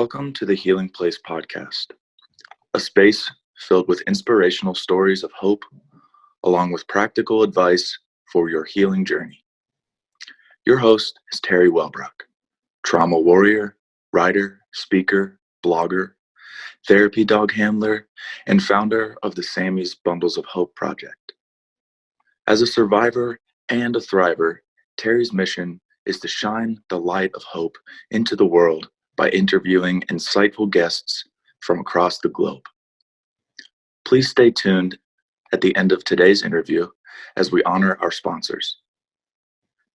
Welcome to the Healing Place podcast, a space filled with inspirational stories of hope, along with practical advice for your healing journey. Your host is Teri Wellbrock, trauma warrior, writer, speaker, blogger, therapy dog handler, and founder of the Sammy's Bundles of Hope project. As a survivor and a thriver, Teri's mission is to shine the light of hope into the world by interviewing insightful guests from across the globe. Please stay tuned at the end of today's interview as we honor our sponsors.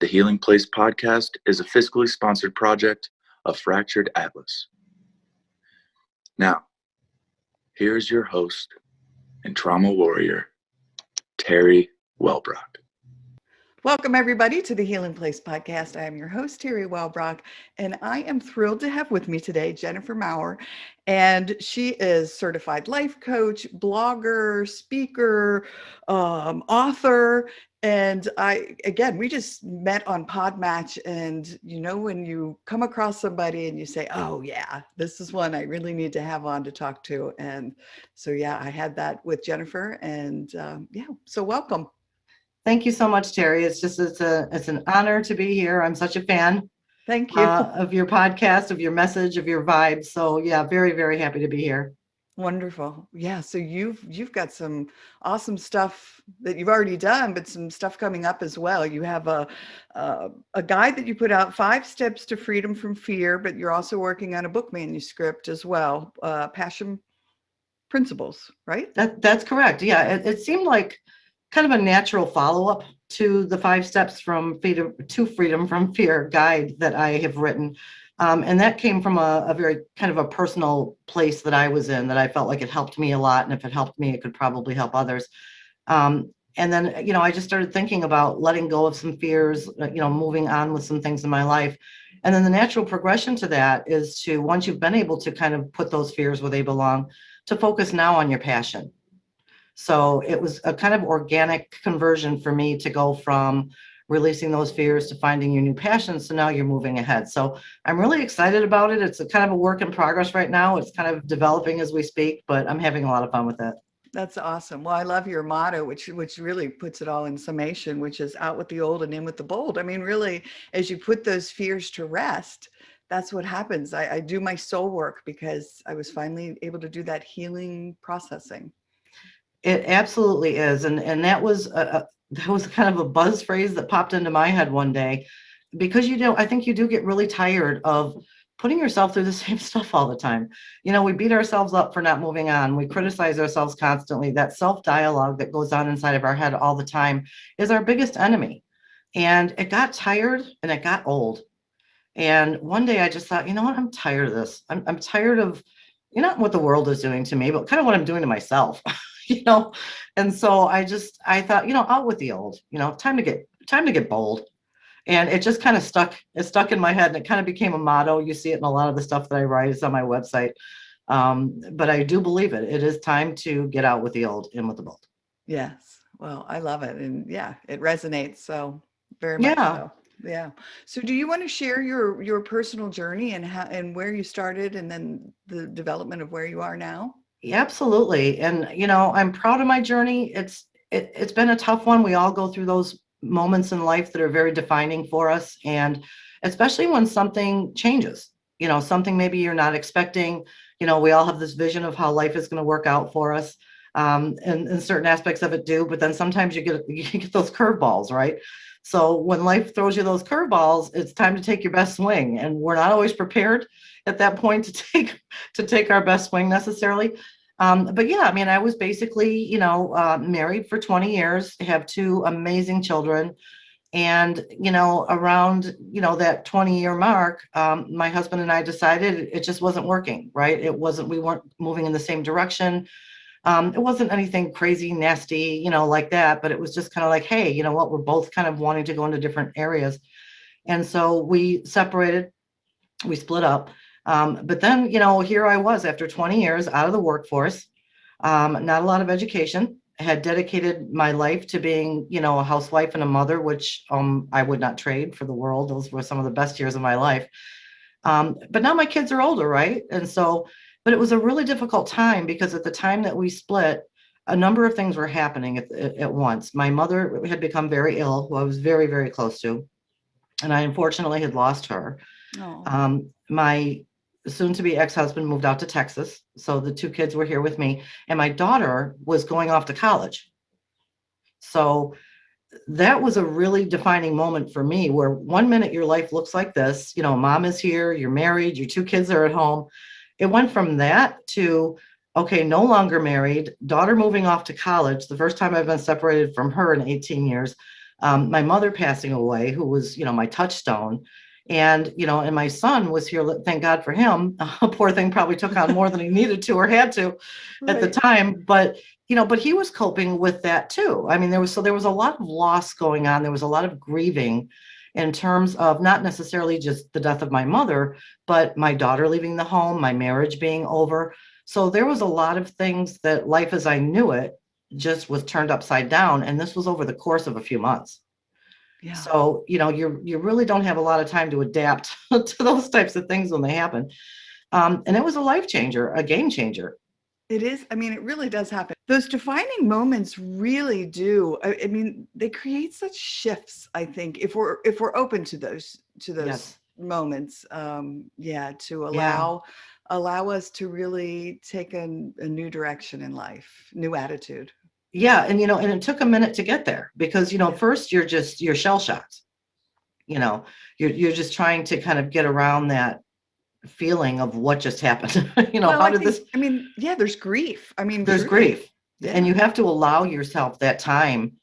The Healing Place podcast is a fiscally sponsored project of Fractured Atlas. Now, here's your host and trauma warrior, Teri Wellbrock. Welcome, everybody, to the Healing Place podcast. I am your host, Teri Wellbrock, and I am thrilled to have with me today Jennifer Maurer. And she is certified life coach, blogger, speaker, author. And we just met on Podmatch. And you know, when you come across somebody and you say, oh, yeah, this is one I really need to have on to talk to. And so, yeah, I had that with Jennifer. And so welcome. Thank you so much, Teri. It's an honor to be here. I'm such a fan. Thank you. Of your podcast, of your message, of your vibe. So yeah, very, very happy to be here. Wonderful. Yeah. So you've got some awesome stuff that you've already done, but some stuff coming up as well. You have a guide that you put out, 5 Steps to Freedom from Fear, but you're also working on a book manuscript as well, Passion Principles, right? That's correct. Yeah, it seemed like kind of a natural follow-up to the 5 Steps from Freedom from Fear guide that I have written. And that came from a very kind of a personal place that I was in, that I felt like it helped me a lot. And if it helped me, it could probably help others. And then, I just started thinking about letting go of some fears, moving on with some things in my life. And then the natural progression to that is to, once you've been able to kind of put those fears where they belong, to focus now on your passion. So it was a kind of organic conversion for me to go from releasing those fears to finding your new passion. So now you're moving ahead. So I'm really excited about it. It's a kind of a work in progress right now. It's kind of developing as we speak, but I'm having a lot of fun with it. That's awesome. Well, I love your motto, which really puts it all in summation, which is out with the old and in with the bold. I mean, really, as you put those fears to rest, that's what happens. I do my soul work because I was finally able to do that healing processing. It absolutely is. And that was kind of a buzz phrase that popped into my head one day, because I think you do get really tired of putting yourself through the same stuff all the time. We beat ourselves up for not moving on. We criticize ourselves constantly. That self-dialogue that goes on inside of our head all the time is our biggest enemy. And it got tired and it got old. And one day I just thought, you know what, I'm tired of this. I'm tired of, not what the world is doing to me, but kind of what I'm doing to myself. And so I thought, out with the old, time to get bold. And it just kind of stuck in my head, and it kind of became a motto. You see it in a lot of the stuff that I write. It's on my website. But I do believe it. It is time to get out with the old, in with the bold. Yes. Well, I love it. And yeah, it resonates. So very much so. Yeah. So do you want to share your personal journey and how and where you started, and then the development of where you are now? Yeah, absolutely. And, I'm proud of my journey. It's been a tough one. We all go through those moments in life that are very defining for us. And especially when something changes, something maybe you're not expecting. We all have this vision of how life is going to work out for us. And certain aspects of it do, but then sometimes you get those curveballs, right? So when life throws you those curveballs, it's time to take your best swing. And we're not always prepared at that point to take our best swing necessarily. But yeah, I mean, I was basically, married for 20 years, have 2 amazing children. And, around, that 20-year mark, my husband and I decided it just wasn't working, right? We weren't moving in the same direction. It wasn't anything crazy, nasty, like that, but it was just kind of like, hey, you know what, we're both kind of wanting to go into different areas. And so we separated, we split up. But then, here I was after 20 years out of the workforce, not a lot of education, had dedicated my life to being, a housewife and a mother, which I would not trade for the world. Those were some of the best years of my life. But now my kids are older, right? And so, but it was a really difficult time because at the time that we split, a number of things were happening at once. My mother had become very ill, who I was very, very close to, and I unfortunately had lost her. Oh, My soon-to-be ex-husband moved out to Texas, so the two kids were here with me, and my daughter was going off to college. So that was a really defining moment for me, where one minute your life looks like this, mom is here, you're married, your two kids are at home. It went from that to, okay, no longer married, daughter moving off to college, the first time I've been separated from her in 18 years. My mother passing away, who was, my touchstone. And my son was here, thank God for him. Poor thing probably took on more than he needed to or had to at the right. time. But he was coping with that too. I mean, there was a lot of loss going on. There was a lot of grieving in terms of not necessarily just the death of my mother, but my daughter leaving the home, my marriage being over. So there was a lot of things that life as I knew it just was turned upside down. And this was over the course of a few months. Yeah. So, you really don't have a lot of time to adapt to those types of things when they happen. And it was a life changer, a game changer. It is. I mean, it really does happen. Those defining moments really do. I mean, they create such shifts, I think, if we're open to those Yes. moments. Yeah, to Yeah. allow us to really take a new direction in life, new attitude. Yeah. And it took a minute to get there because, Yeah. first you're shell shocked, you know, you're just trying to kind of get around that feeling of what just happened. Well, How I did think, this, I mean, yeah, there's grief. I mean, there's truly. grief, and Yeah. you have to allow yourself that time,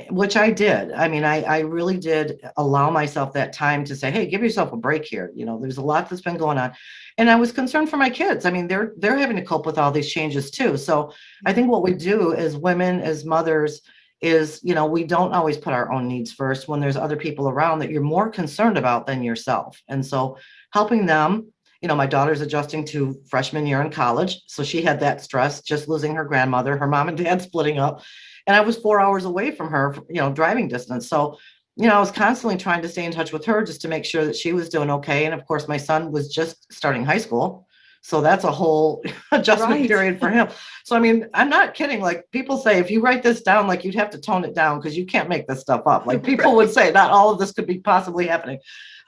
which I did. I mean, I really did allow myself that time to say, hey, give yourself a break here. There's a lot that's been going on, and I was concerned for my kids. I mean, they're having to cope with all these changes too. So I Yeah. think what we do as women, as mothers, is we don't always put our own needs first when there's other people around that you're more concerned about than yourself. And so helping them, my daughter's adjusting to freshman year in college. So she had that stress, just losing her grandmother, her mom and dad splitting up. And I was 4 hours away from her, driving distance. So, I was constantly trying to stay in touch with her just to make sure that she was doing okay. And of course, my son was just starting high school. So that's a whole adjustment Right. period for him. So, I mean, I'm not kidding. Like people say, if you write this down, like you'd have to tone it down because you can't make this stuff up. Like people would Right. say, not all of this could be possibly happening.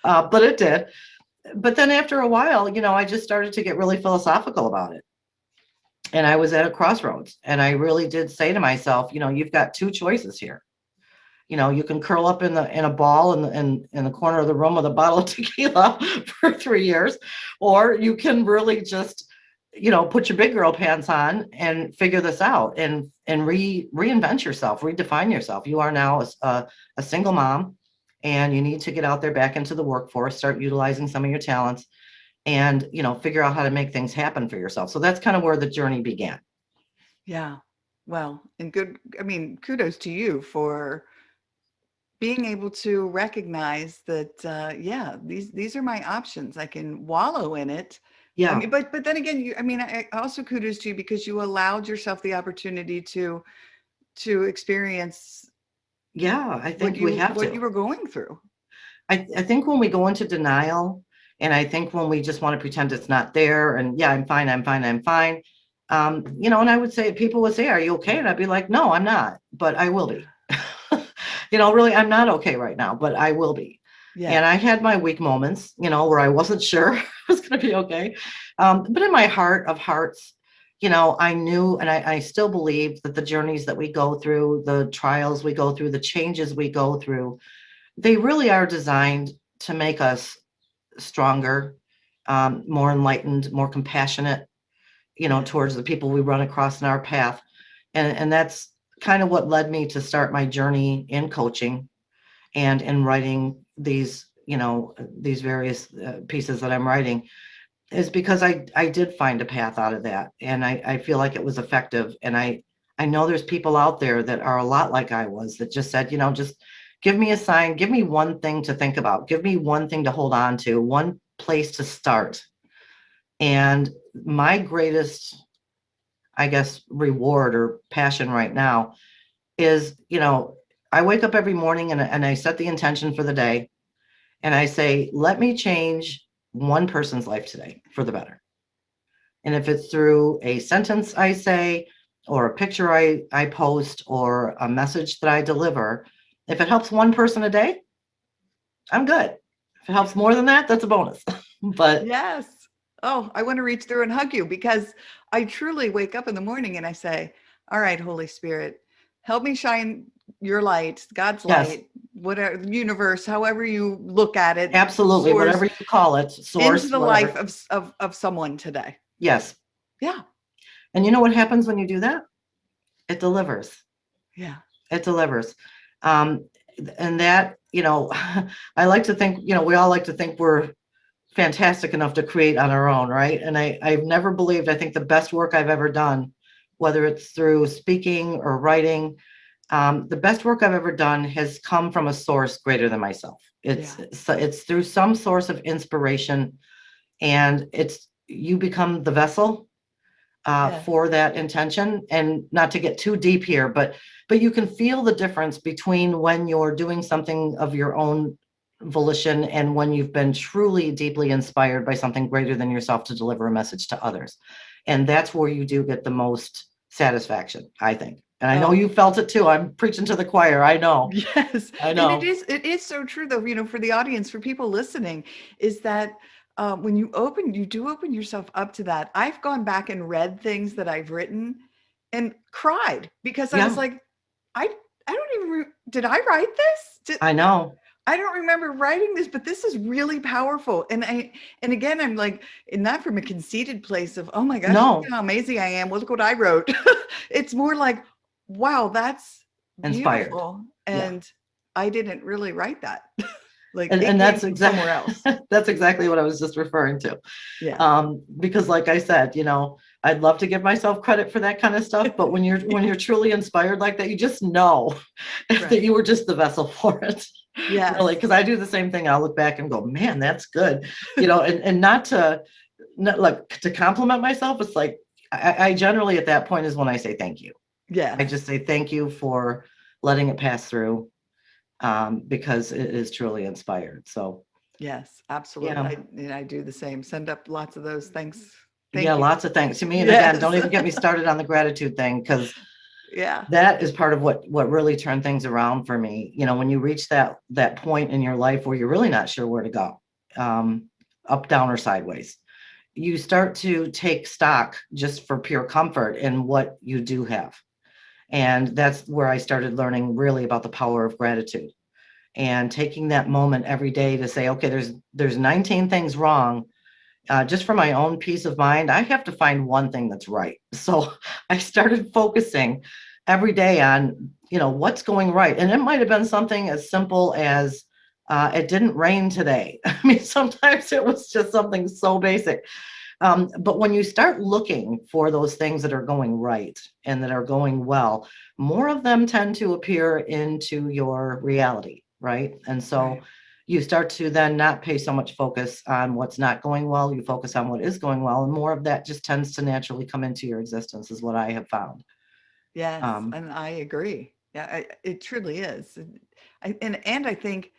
But it did. But then after a while, I just started to get really philosophical about it. And I was at a crossroads. And I really did say to myself, you've got two choices here. You can curl up in a ball in the corner of the room with a bottle of tequila for 3 years, or you can really just, put your big girl pants on and figure this out and reinvent yourself, redefine yourself. You are now a single mom, and you need to get out there back into the workforce, start utilizing some of your talents, and figure out how to make things happen for yourself. So that's kind of where the journey began. Yeah. Well, and good. I mean, kudos to you for being able to recognize that, yeah, these are my options. I can wallow in it. I Yeah. mean, but then again, I mean, I also kudos to you because you allowed yourself the opportunity to experience Yeah, I what think we have what you to. were going through. I think when we go into denial, and I think when we just want to pretend it's not there, and yeah, I'm fine, I'm fine, I'm fine. And I would say, people would say, are you okay? And I'd be like, no, I'm not, but I will Yeah. be. Really, I'm not okay right now, but I will be. Yeah. And I had my weak moments, where I wasn't sure I was going to be okay. But in my heart of hearts, I knew, and I still believe that the journeys that we go through, the trials we go through, the changes we go through, they really are designed to make us stronger, more enlightened, more compassionate, Yeah. towards the people we run across in our path. And that's kind of what led me to start my journey in coaching and in writing these various pieces that I'm writing, is because I did find a path out of that. And I feel like it was effective. And I know there's people out there that are a lot like I was, that just said, just give me a sign, give me one thing to think about, give me one thing to hold on to, one place to start. And my greatest, I guess, reward or passion right now is, I wake up every morning and I set the intention for the day. And I say, let me change one person's life today for the better. And if it's through a sentence I say, or a picture I post, or a message that I deliver, if it helps one person a day, I'm good. If it helps more than that, that's a bonus. But Yes. Oh, I want to reach through and hug you because I truly wake up in the morning and I say, all right, Holy Spirit, help me shine your light, God's yes, light, whatever, the universe, however you look at it, absolutely, source, whatever you call it, into source, the whatever. life of someone today. Yes. Yeah. And you know what happens when you do that? It delivers. Yeah. It delivers. Um, and that, I like to think, we all like to think we're fantastic enough to create on our own, right? And I've never believed, I think the best work I've ever done, whether it's through speaking or writing, the best work I've ever done has come from a source greater than myself. It's through some source of inspiration, and you become the vessel for that intention. And not to get too deep here, but you can feel the difference between when you're doing something of your own volition and when you've been truly deeply inspired by something greater than yourself to deliver a message to others. And that's where you do get the most satisfaction, I think. And I know you felt it too. I'm preaching to the choir. I know. Yes. I know. And it is so true though, for the audience, for people listening, is that when you do open yourself up to that. I've gone back and read things that I've written and cried because I was like, I don't even, did I write this? I know. I don't remember writing this, but this is really powerful. And again, I'm like, not from a conceited place of, oh my gosh, look how amazing I am. Well, look what I wrote. It's more like, wow, that's inspired. Beautiful. And I didn't really write that. And that's somewhere else. That's exactly what I was just referring to. Yeah. Because like I said, I'd love to give myself credit for that kind of stuff, but when you're truly inspired like that, you just know that you were just the vessel for it. Yeah. Really, because I do the same thing. I'll look back and go, man, that's good. And not to compliment myself. It's like I generally at that point is when I say thank you. Yeah. I just say thank you for letting it pass through. Because it is truly inspired. So yes, absolutely. Yeah. I do the same. Send up lots of those thanks. Thank you. Lots of thanks to me. And again, don't even get me started on the gratitude thing, because that is part of what really turned things around for me. When you reach that point in your life where you're really not sure where to go, up, down, or sideways, you start to take stock just for pure comfort in what you do have. And that's where I started learning really about the power of gratitude, and taking that moment every day to say, okay, there's 19 things wrong. Just for my own peace of mind, I have to find one thing that's right. So I started focusing every day on, what's going right. And it might have been something as simple as it didn't rain today. I mean, sometimes it was just something so basic. But when you start looking for those things that are going right and that are going well, more of them tend to appear into your reality, right? And so you start to then not pay so much focus on what's not going well. You focus on what is going well, and more of that just tends to naturally come into your existence, is what I have found. Yes, and I agree. Yeah, it truly is. And I think,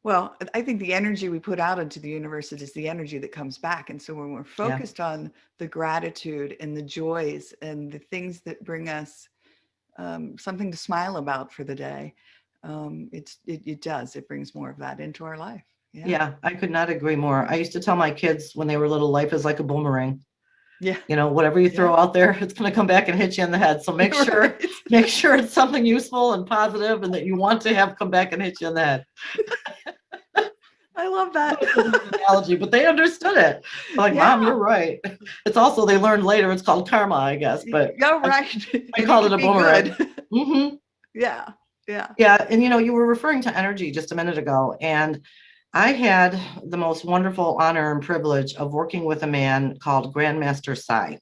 well, I think the energy we put out into the universe is the energy that comes back. And so when we're focused on the gratitude and the joys and the things that bring us something to smile about for the day, it brings more of that into our life. Yeah, I could not agree more. I used to tell my kids when they were little, life is like a boomerang. Yeah. Whatever you throw out there, it's going to come back and hit you in the head. So make sure it's something useful and positive and that you want to have come back and hit you in the head. I love that analogy, but they understood it. Like, Mom, you're right. It's also, they learned later, it's called karma, I guess, but I called it a boomerang. Mm-hmm. Yeah. And you were referring to energy just a minute ago, and I had the most wonderful honor and privilege of working with a man called Grandmaster Sai.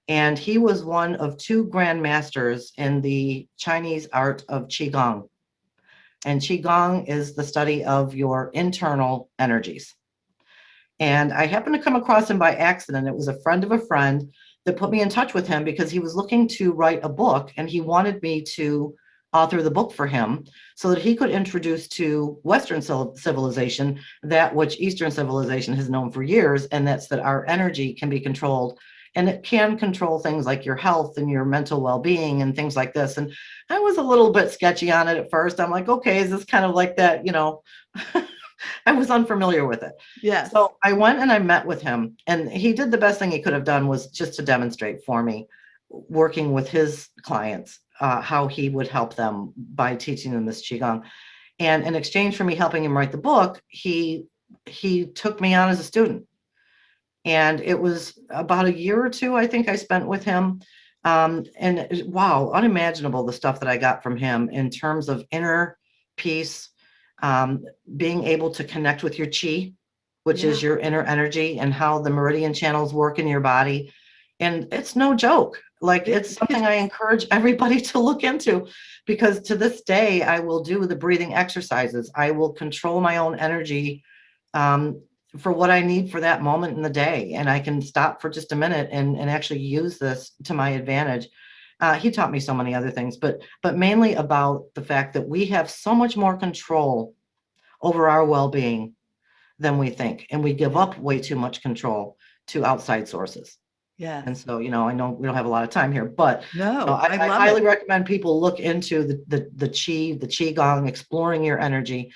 And he was one of 2 grandmasters in the Chinese art of Qigong. And Qigong is the study of your internal energies. And I happened to come across him by accident. It was a friend of a friend that put me in touch with him because he was looking to write a book, and he wanted me to author the book for him so that he could introduce to Western civilization that which Eastern civilization has known for years, and that's that our energy can be controlled, and it can control things like your health and your mental well-being and things like this. And I was a little bit sketchy on it at first. I'm like, okay, is this kind of like that, I was unfamiliar with it. Yes. So I went and I met with him, and he did the best thing he could have done was just to demonstrate for me, working with his clients, how he would help them by teaching them this Qigong. And in exchange for me helping him write the book, he took me on as a student. And it was about a year or two, I think, I spent with him. And wow, unimaginable the stuff that I got from him in terms of inner peace, being able to connect with your Qi, which is your inner energy, and how the meridian channels work in your body. And it's no joke. Like, it's something I encourage everybody to look into, because to this day, I will do the breathing exercises. I will control my own energy for what I need for that moment in the day. And I can stop for just a minute and actually use this to my advantage. He taught me so many other things, but mainly about the fact that we have so much more control over our well-being than we think. And we give up way too much control to outside sources. Yeah. And so, I know we don't have a lot of time here, but I highly recommend people look into the Qi, the Qigong, exploring your energy,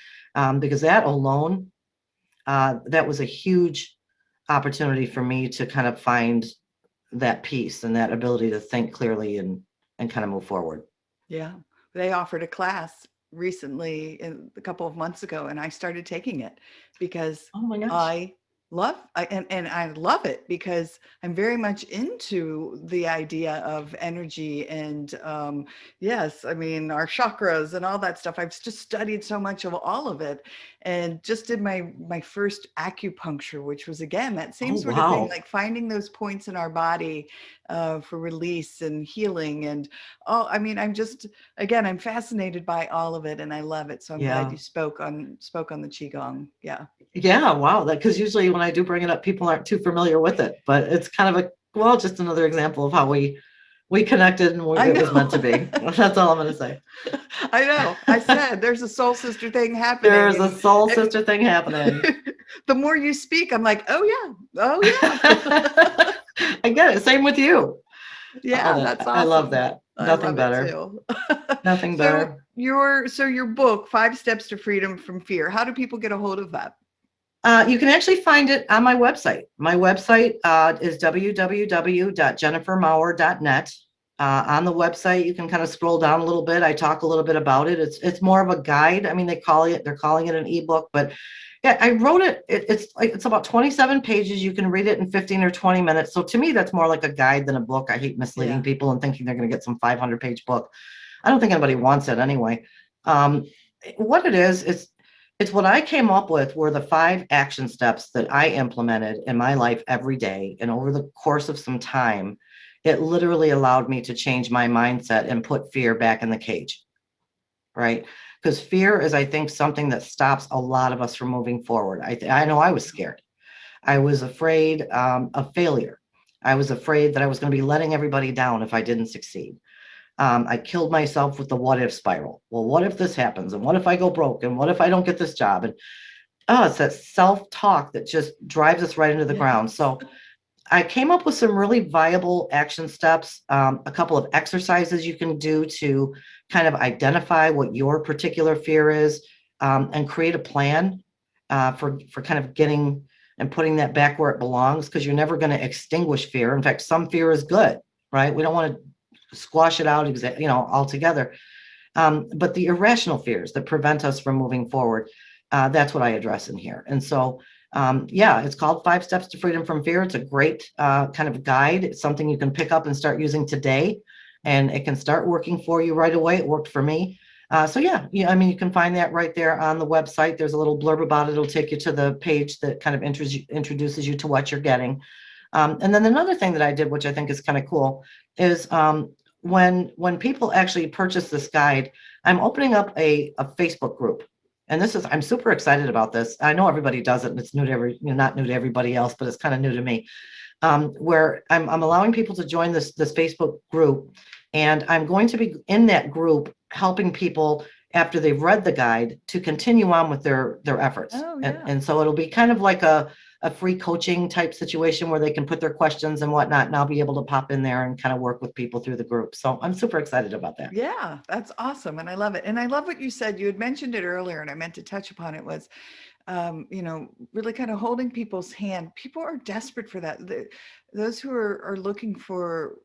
because that alone, that was a huge opportunity for me to kind of find that peace and that ability to think clearly and kind of move forward. Yeah. They offered a class recently, a couple of months ago, and I started taking it because Oh my gosh. I love it because I'm very much into the idea of energy and yes, I mean, our chakras and all that stuff. I've just studied so much of all of it, and just did my first acupuncture, which was, again, that same sort of thing, like finding those points in our body for release and healing. And I'm fascinated by all of it, and I love it. So I'm glad you spoke on the Qigong. Yeah, wow. Because usually when I do bring it up, people aren't too familiar with it, but it's kind of just another example of how we connected and it was meant to be. That's all I'm going to say. I know. I said there's a soul sister thing happening. There's a soul sister thing happening. The more you speak, I'm like, oh yeah. I get it. Same with you. Yeah, that's awesome. I love that. Nothing better. Nothing better. Your book, 5 Steps to Freedom from Fear. How do people get a hold of that? You can actually find it on my website. My website is www.jennifermaurer.net. On the website, you can kind of scroll down a little bit. I talk a little bit about it. It's more of a guide. I mean, they're calling it an ebook, but yeah, I wrote it. It's about 27 pages. You can read it in 15 or 20 minutes. So to me, that's more like a guide than a book. I hate misleading people and thinking they're going to get some 500-page book. I don't think anybody wants it anyway. What it is, it's what I came up with were the 5 action steps that I implemented in my life every day. And over the course of some time, it literally allowed me to change my mindset and put fear back in the cage, right? Because fear is, I think, something that stops a lot of us from moving forward. I know I was scared. I was afraid of failure. I was afraid that I was going to be letting everybody down if I didn't succeed. I killed myself with the what if spiral. Well, what if this happens? And what if I go broke? And what if I don't get this job? And it's that self-talk that just drives us right into the ground. So I came up with some really viable action steps, a couple of exercises you can do to kind of identify what your particular fear is, and create a plan for kind of getting and putting that back where it belongs, because you're never going to extinguish fear. In fact, some fear is good, right? We don't want to squash it out, altogether. But the irrational fears that prevent us from moving forward, that's what I address in here. And so, it's called 5 Steps to Freedom from Fear. It's a great kind of guide. It's something you can pick up and start using today, and it can start working for you right away. It worked for me. You can find that right there on the website. There's a little blurb about it. It'll take you to the page that kind of introduces you to what you're getting. And then another thing that I did, which I think is kind of cool, is when people actually purchase this guide, I'm opening up a Facebook group. And I'm super excited about this. I know everybody does it, and it's new to not new to everybody else, but it's kind of new to me. Where I'm allowing people to join this Facebook group, And I'm going to be in that group helping people after they've read the guide to continue on with their efforts. Oh, yeah. And so it'll be kind of like a free coaching type situation where they can put their questions and whatnot, and I'll be able to pop in there and kind of work with people through the group. So I'm super excited about that. Yeah, that's awesome. And I love it. And I love what you said. You had mentioned it earlier, and I meant to touch upon it was, really kind of holding people's hand. People are desperate for that. Those who are looking for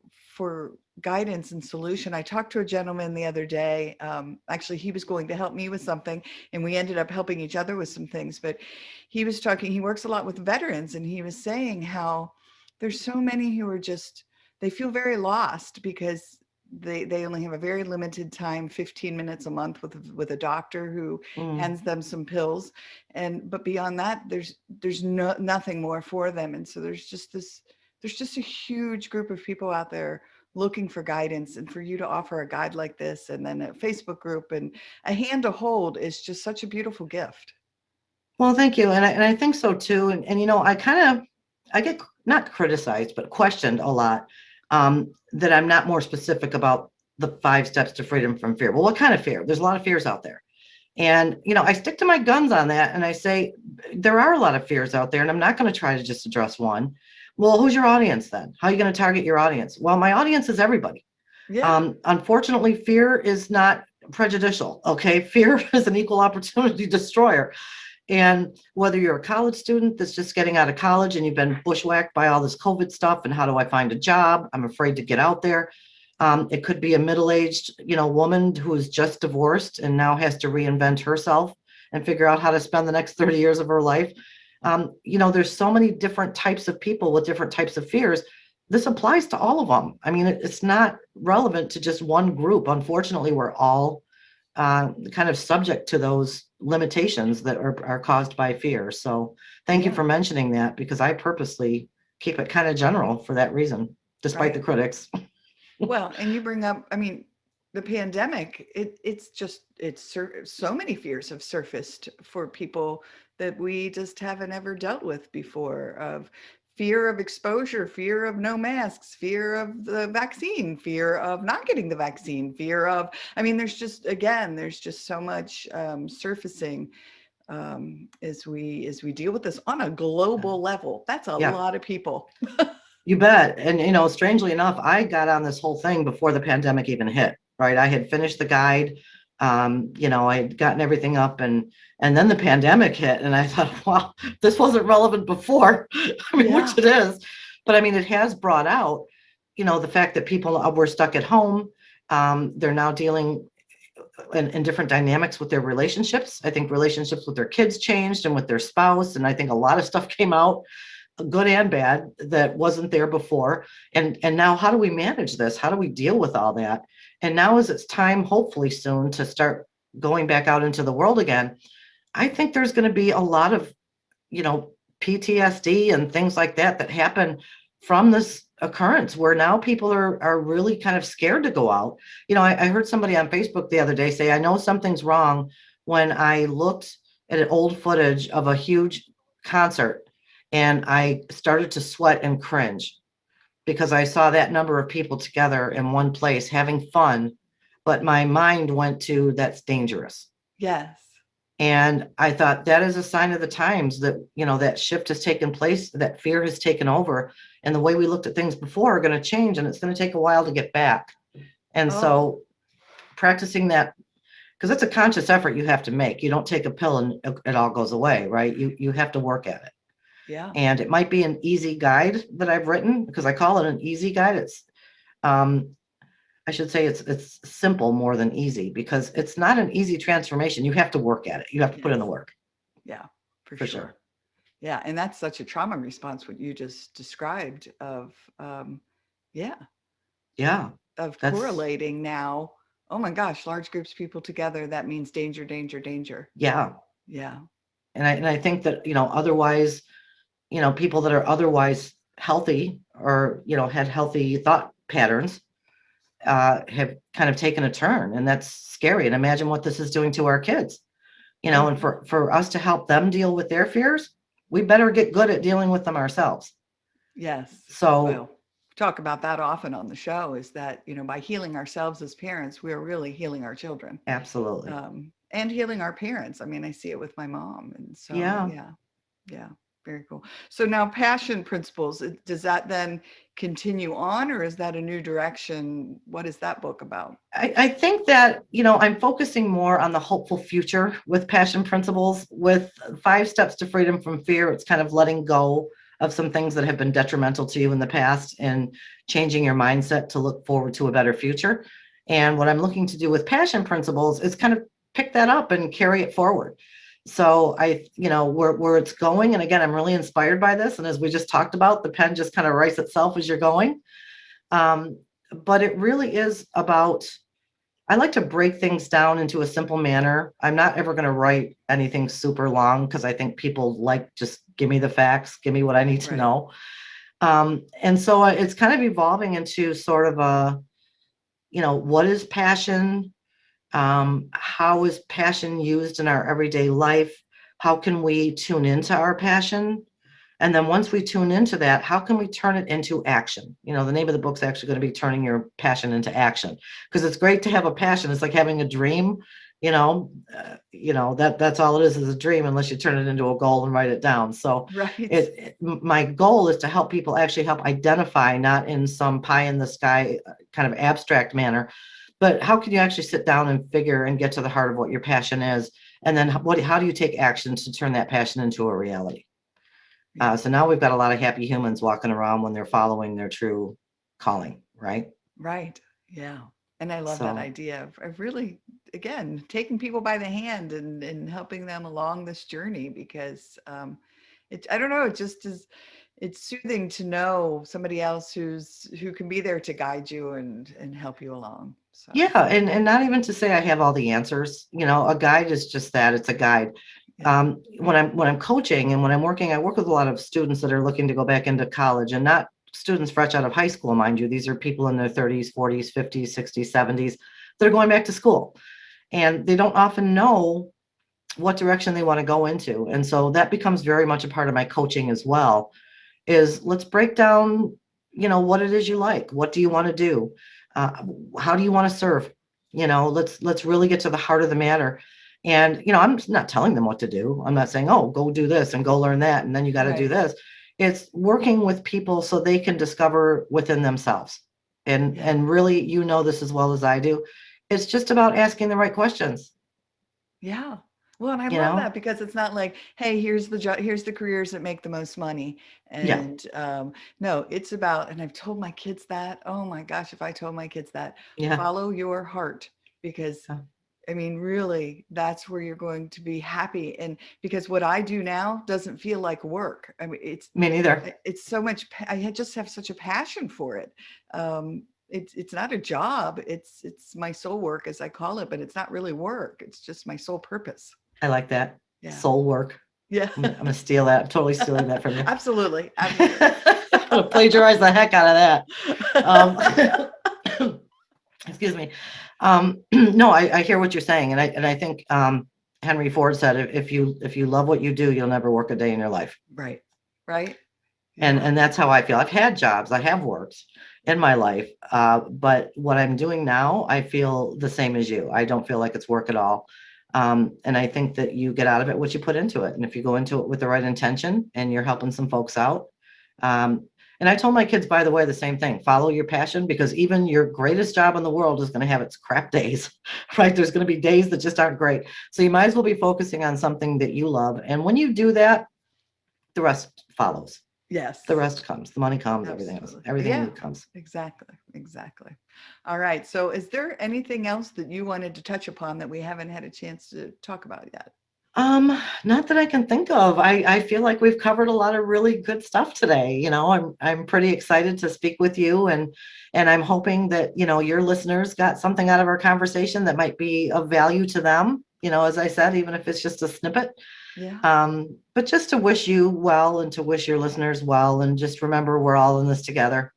guidance and solution. I talked to a gentleman the other day. Actually, he was going to help me with something, and we ended up helping each other with some things. But he was talking. He works a lot with veterans, and he was saying how there's so many who are just they feel very lost because they only have a very limited time, 15 minutes a month with a doctor who hands them some pills, but beyond that there's nothing more for them. And so there's just a huge group of people out there looking for guidance, and for you to offer a guide like this and then a Facebook group and a hand to hold is just such a beautiful gift. Well, thank you. And I think so too. And I get not criticized, but questioned a lot, that I'm not more specific about the 5 steps to freedom from fear. Well, what kind of fear? There's a lot of fears out there. And, I stick to my guns on that. And I say, there are a lot of fears out there, and I'm not going to try to just address one. Well, who's your audience then? How are you going to target your audience? Well, my audience is everybody. Yeah. Unfortunately, fear is not prejudicial. Okay. Fear is an equal opportunity destroyer. And whether you're a college student that's just getting out of college and you've been bushwhacked by all this COVID stuff and how do I find a job? I'm afraid to get out there. It could be a middle-aged, woman who is just divorced and now has to reinvent herself and figure out how to spend the next 30 years of her life. There's so many different types of people with different types of fears. This applies to all of them. I mean, it's not relevant to just one group. Unfortunately, we're all kind of subject to those limitations that are caused by fear. So thank you for mentioning that, because I purposely keep it kind of general for that reason, despite the critics. Well, and you bring up, the pandemic, so many fears have surfaced for people that we just haven't ever dealt with before, of fear of exposure, fear of no masks, fear of the vaccine, fear of not getting the vaccine, fear of, there's just so much surfacing as we deal with this on a global level. That's a lot of people. You bet. And, strangely enough, I got on this whole thing before the pandemic even hit, right? I had finished the guide. I had gotten everything up, and then the pandemic hit, and I thought, wow, this wasn't relevant before. Which it is, but it has brought out, the fact that people were stuck at home. They're now dealing in different dynamics with their relationships. I think relationships with their kids changed and with their spouse. And I think a lot of stuff came out, good and bad, that wasn't there before. And now how do we manage this? How do we deal with all that? And now as it's time, hopefully soon, to start going back out into the world again, I think there's going to be a lot of, PTSD and things like that happen from this occurrence, where now people are really kind of scared to go out. I heard somebody on Facebook the other day say, I know something's wrong when I looked at an old footage of a huge concert and I started to sweat and cringe because I saw that number of people together in one place having fun, but my mind went to, that's dangerous. Yes. And I thought that is a sign of the times that, that shift has taken place, that fear has taken over, and the way we looked at things before are going to change, and it's going to take a while to get back. And so practicing that, because it's a conscious effort you have to make. You don't take a pill and it all goes away, right? You have to work at it. Yeah. And it might be an easy guide that I've written, because I call it an easy guide. It's, I should say it's simple more than easy, because it's not an easy transformation. You have to work at it. You have to put in the work. Yeah, for sure. Yeah. And that's such a trauma response, what you just described of, of correlating now. Oh my gosh, large groups of people together, that means danger, danger, danger. Yeah. Yeah. And I think that, otherwise, people that are otherwise healthy or, had healthy thought patterns, have kind of taken a turn, and that's scary. And imagine what this is doing to our kids, and for us to help them deal with their fears, we better get good at dealing with them ourselves. Yes. So talk about that often on the show, is that, by healing ourselves as parents, we are really healing our children. Absolutely. And healing our parents. I mean, I see it with my mom. And so, Yeah. yeah, very cool. So now passion principles, does that then continue on, or is that a new direction? What is that book about? I think that, I'm focusing more on the hopeful future with passion principles. With 5 steps to freedom from fear, it's kind of letting go of some things that have been detrimental to you in the past and changing your mindset to look forward to a better future. And what I'm looking to do with passion principles is kind of pick that up and carry it forward. So where it's going, and again, I'm really inspired by this. And as we just talked about, the pen just kind of writes itself as you're going. But it really is about, I like to break things down into a simple manner. I'm not ever going to write anything super long because I think people like, just give me the facts, give me what I need to know. And so it's kind of evolving into sort of a, what is passion? How is passion used in our everyday life? How can we tune into our passion? And then once we tune into that, how can we turn it into action? The name of the book's actually going to be Turning Your Passion into Action, because it's great to have a passion. It's like having a dream, that's all it is a dream, unless you turn it into a goal and write it down. So my goal is to help people actually help identify, not in some pie in the sky kind of abstract manner, but how can you actually sit down and figure and get to the heart of what your passion is? And then how do you take action to turn that passion into a reality? So now we've got a lot of happy humans walking around when they're following their true calling, right? Right. Yeah. And I love that idea of really, again, taking people by the hand and helping them along this journey, because I don't know, it just is, it's soothing to know somebody else who can be there to guide you and help you along. So. Yeah. And not even to say I have all the answers, a guide is just that, it's a guide. When I'm coaching and when I'm working, I work with a lot of students that are looking to go back into college, and not students fresh out of high school, mind you. These are people in their 30s, 40s, 50s, 60s, 70s that are going back to school, and they don't often know what direction they want to go into. And so that becomes very much a part of my coaching as well, is let's break down, what it is you like. What do you want to do? How do you want to serve? Let's really get to the heart of the matter. And, I'm not telling them what to do. I'm not saying, oh, go do this and go learn that, and then you got to do this. It's working with people so they can discover within themselves. And really, this as well as I do. It's just about asking the right questions. Yeah. Well, and I love that, because it's not like, hey, here's the careers that make the most money. And no, it's about, and I've told my kids that, oh my gosh, if I told my kids that, follow your heart, because I mean, really, that's where you're going to be happy. And because what I do now doesn't feel like work. I mean, it's me neither. It's so much, I just have such a passion for it. It's not a job. It's my soul work, as I call it, but it's not really work. It's just my soul purpose. I like that. Yeah. Soul work. Yeah. I'm going to steal that. I'm totally stealing that from you. Absolutely. I'm going to plagiarize the heck out of that. Excuse me. No, I hear what you're saying. And I think Henry Ford said, if you love what you do, you'll never work a day in your life. Right. Right. And that's how I feel. I've had jobs, I have worked in my life. But what I'm doing now, I feel the same as you. I don't feel like it's work at all. And I think that you get out of it what you put into it. And if you go into it with the right intention and you're helping some folks out. And I told my kids, by the way, the same thing, follow your passion, because even your greatest job in the world is going to have its crap days, right? There's going to be days that just aren't great. So you might as well be focusing on something that you love. And when you do that, the rest follows. Yes. The rest comes, the money comes, everything else, everything comes. Exactly. All right. So is there anything else that you wanted to touch upon that we haven't had a chance to talk about yet? Not that I can think of. I feel like we've covered a lot of really good stuff today. I'm pretty excited to speak with you, and I'm hoping that, your listeners got something out of our conversation that might be of value to them. As I said, even if it's just a snippet. Yeah. But just to wish you well and to wish your listeners well, and just remember we're all in this together,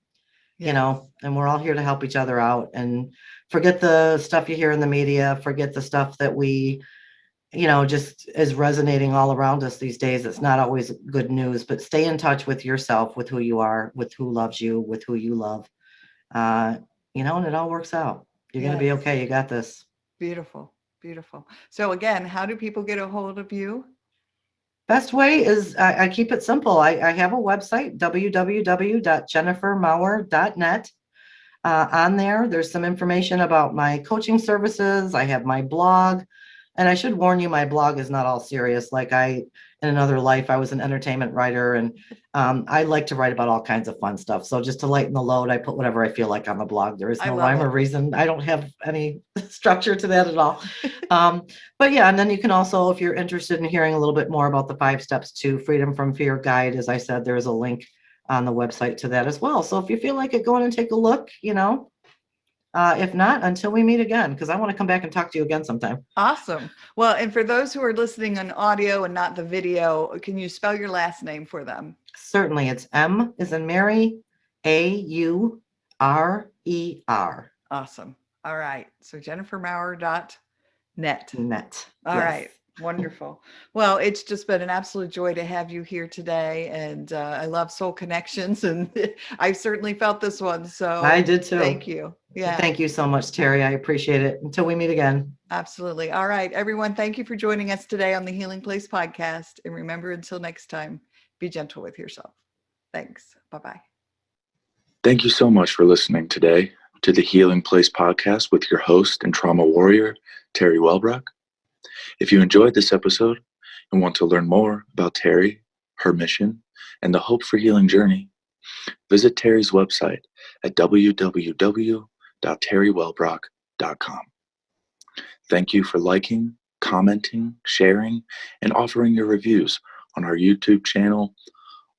and we're all here to help each other out, and forget the stuff you hear in the media, forget the stuff that we, just is resonating all around us these days. It's not always good news, but stay in touch with yourself, with who you are, with who loves you, with who you love. And it all works out. You're going to be Yes. okay. You got this. Beautiful. Beautiful. So again, how do people get a hold of you? Best way is I keep it simple. I have a website, www.jennifermaurer.net. On there, there's some information about my coaching services. I have my blog. And I should warn you, my blog is not all serious. Like in another life, I was an entertainment writer, and I like to write about all kinds of fun stuff. So just to lighten the load, I put whatever I feel like on the blog. There is I no love rhyme or it. reason. I don't have any structure to that at all. But yeah, and then you can also, if you're interested in hearing a little bit more about the 5 steps to freedom from fear guide, as I said, there is a link on the website to that as well. So if you feel like it, go in and take a look, if not, until we meet again, because I want to come back and talk to you again sometime. Awesome. Well, and for those who are listening on audio and not the video, can you spell your last name for them? Certainly. It's M as in Mary, Aurer. Awesome. All right. So jennifermaurer.net. Net. All Yes. right. Wonderful. Well, it's just been an absolute joy to have you here today. And I love soul connections, and I've certainly felt this one. So I did too. Thank you. Yeah. Thank you so much, Teri. I appreciate it. Until we meet again. Absolutely. All right, everyone. Thank you for joining us today on the Healing Place podcast. And remember, until next time, be gentle with yourself. Thanks. Bye-bye. Thank you so much for listening today to the Healing Place podcast with your host and trauma warrior, Teri Wellbrock. If you enjoyed this episode and want to learn more about Teri, her mission, and the Hope for Healing journey, visit Teri's website at www.teriwellbrock.com. Thank you for liking, commenting, sharing, and offering your reviews on our YouTube channel,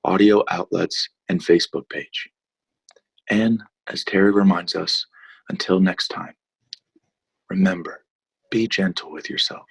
audio outlets, and Facebook page. And as Teri reminds us, until next time, remember, be gentle with yourself.